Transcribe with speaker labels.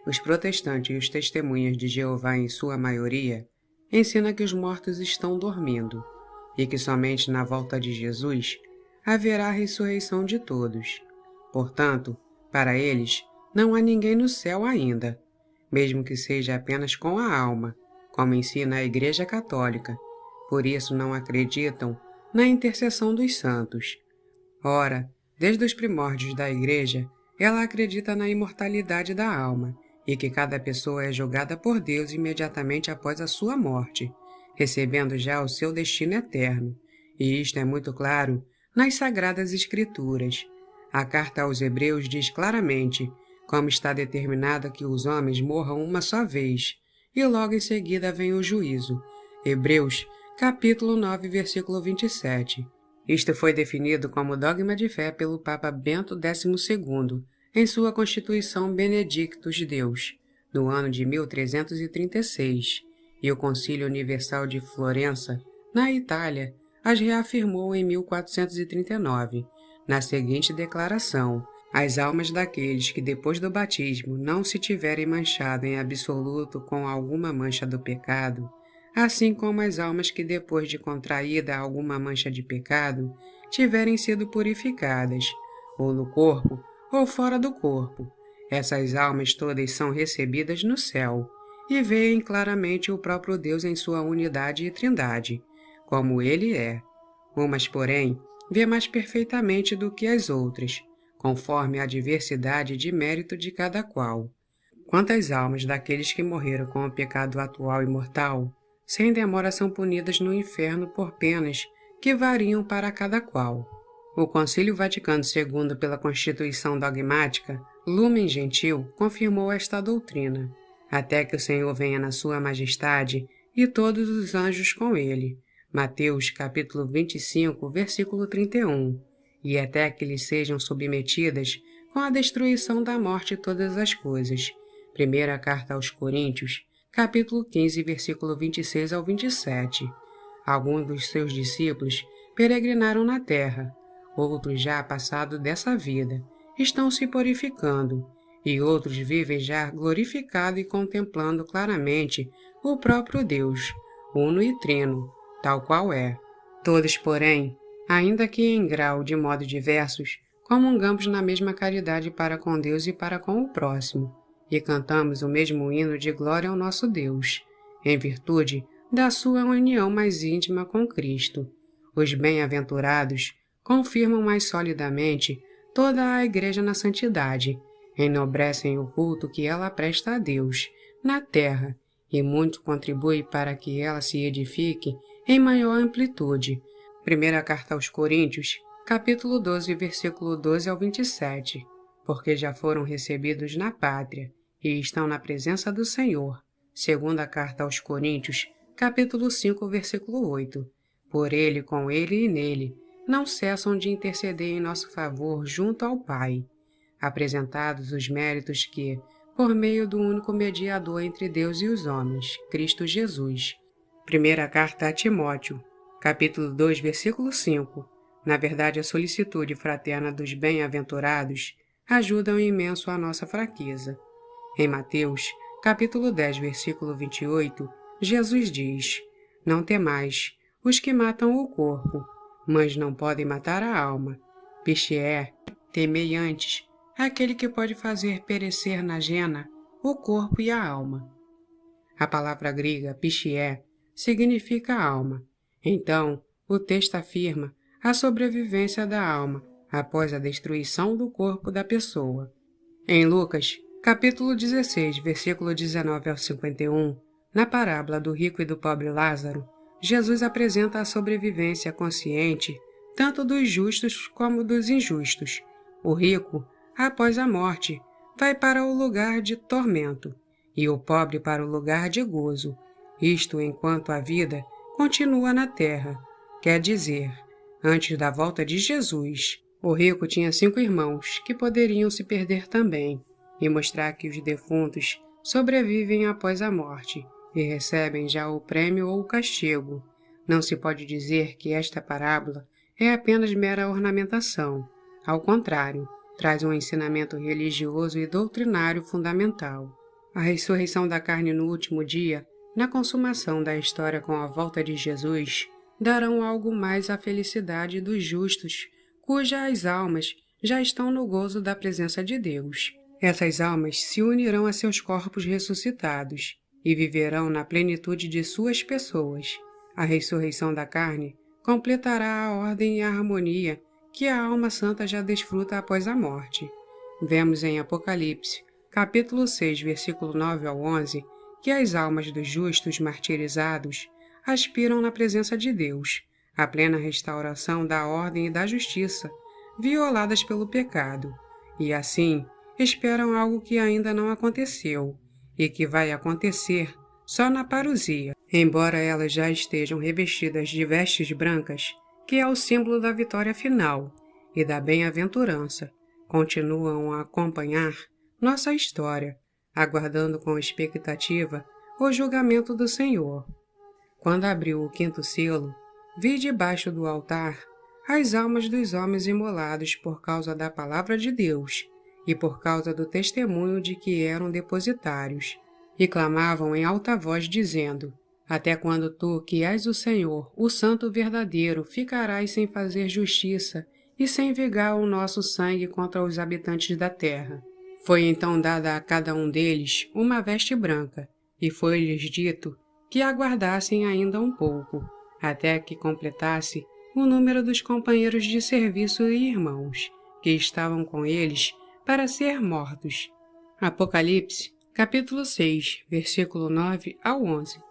Speaker 1: Os protestantes e os testemunhas de Jeová, em sua maioria, ensinam que os mortos estão dormindo e que somente na volta de Jesus haverá a ressurreição de todos. Portanto, para eles, não há ninguém no céu ainda, mesmo que seja apenas com a alma, como ensina a Igreja Católica. Por isso não acreditam na intercessão dos santos. Ora, desde os primórdios da Igreja, ela acredita na imortalidade da alma e que cada pessoa é julgada por Deus imediatamente após a sua morte, recebendo já o seu destino eterno. E isto é muito claro nas Sagradas Escrituras. A carta aos Hebreus diz claramente como está determinado que os homens morram uma só vez, e logo em seguida vem o juízo. Hebreus, capítulo 9, versículo 27. Isto foi definido como dogma de fé pelo Papa Bento XII, em sua Constituição Benedictus Deus, no ano de 1336, e o Concílio Universal de Florença, na Itália, as reafirmou em 1439, na seguinte declaração: as almas daqueles que depois do batismo não se tiverem manchado em absoluto com alguma mancha do pecado, assim como as almas que depois de contraída alguma mancha de pecado tiverem sido purificadas, ou no corpo ou fora do corpo, essas almas todas são recebidas no céu e veem claramente o próprio Deus em sua unidade e trindade, como ele é. Umas, porém, vê mais perfeitamente do que as outras, conforme a diversidade de mérito de cada qual. Quanto às almas daqueles que morreram com o pecado atual e mortal, sem demora são punidas no inferno por penas que variam para cada qual. O Concílio Vaticano II, pela Constituição Dogmática Lumen Gentium, confirmou esta doutrina, até que o Senhor venha na sua majestade e todos os anjos com ele. Mateus capítulo 25, versículo 31. E até que lhes sejam submetidas com a destruição da morte todas as coisas. Primeira carta aos Coríntios, capítulo 15, versículo 26 ao 27. Alguns dos seus discípulos peregrinaram na terra, outros já passado dessa vida, estão se purificando, e outros vivem já glorificado e contemplando claramente o próprio Deus, uno e trino, tal qual é. Todos, porém, ainda que em grau de modo diversos, comungamos na mesma caridade para com Deus e para com o próximo, e cantamos o mesmo hino de glória ao nosso Deus, em virtude da sua união mais íntima com Cristo. Os bem-aventurados confirmam mais solidamente toda a Igreja na santidade, enobrecem o culto que ela presta a Deus na terra e muito contribui para que ela se edifique em maior amplitude. Primeira carta aos Coríntios, capítulo 12, versículo 12 ao 27. Porque já foram recebidos na pátria e estão na presença do Senhor. Segunda carta aos Coríntios, capítulo 5, versículo 8. Por ele, com ele e nele, não cessam de interceder em nosso favor junto ao Pai. Apresentados os méritos que, por meio do único mediador entre Deus e os homens, Cristo Jesus. Primeira carta a Timóteo, capítulo 2, versículo 5. Na verdade, a solicitude fraterna dos bem-aventurados ajuda imenso a nossa fraqueza. Em Mateus, capítulo 10, versículo 28, Jesus diz: não temais os que matam o corpo, mas não podem matar a alma. Pistié, temei antes aquele que pode fazer perecer na jena o corpo e a alma. A palavra grega pistié significa alma. Então, o texto afirma a sobrevivência da alma após a destruição do corpo da pessoa. Em Lucas, capítulo 16, versículo 19 ao 51, na parábola do rico e do pobre Lázaro, Jesus apresenta a sobrevivência consciente tanto dos justos como dos injustos. O rico, após a morte, vai para o lugar de tormento, e o pobre para o lugar de gozo, isto enquanto a vida continua na terra, quer dizer, antes da volta de Jesus. O rico tinha 5 irmãos que poderiam se perder também, e mostrar que os defuntos sobrevivem após a morte e recebem já o prêmio ou o castigo. Não se pode dizer que esta parábola é apenas mera ornamentação. Ao contrário, traz um ensinamento religioso e doutrinário fundamental. A ressurreição da carne no último dia, na consumação da história com a volta de Jesus, darão algo mais à felicidade dos justos, cujas almas já estão no gozo da presença de Deus. Essas almas se unirão a seus corpos ressuscitados e viverão na plenitude de suas pessoas. A ressurreição da carne completará a ordem e a harmonia que a alma santa já desfruta após a morte. Vemos em Apocalipse, capítulo 6, versículo 9 ao 11, que as almas dos justos martirizados aspiram na presença de Deus, a plena restauração da ordem e da justiça, violadas pelo pecado, e assim esperam algo que ainda não aconteceu e que vai acontecer só na parousia, embora elas já estejam revestidas de vestes brancas, que é o símbolo da vitória final e da bem-aventurança. Continuam a acompanhar nossa história, aguardando com expectativa o julgamento do Senhor. Quando abriu o quinto selo, vi debaixo do altar as almas dos homens imolados por causa da palavra de Deus e por causa do testemunho de que eram depositários, e clamavam em alta voz, dizendo: Até quando tu, que és o Senhor, o Santo verdadeiro, ficarás sem fazer justiça e sem vingar o nosso sangue contra os habitantes da terra? Foi então dada a cada um deles uma veste branca, e foi-lhes dito que aguardassem ainda um pouco, até que completasse o número dos companheiros de serviço e irmãos, que estavam com eles para ser mortos. Apocalipse, capítulo 6, versículo 9 ao 11.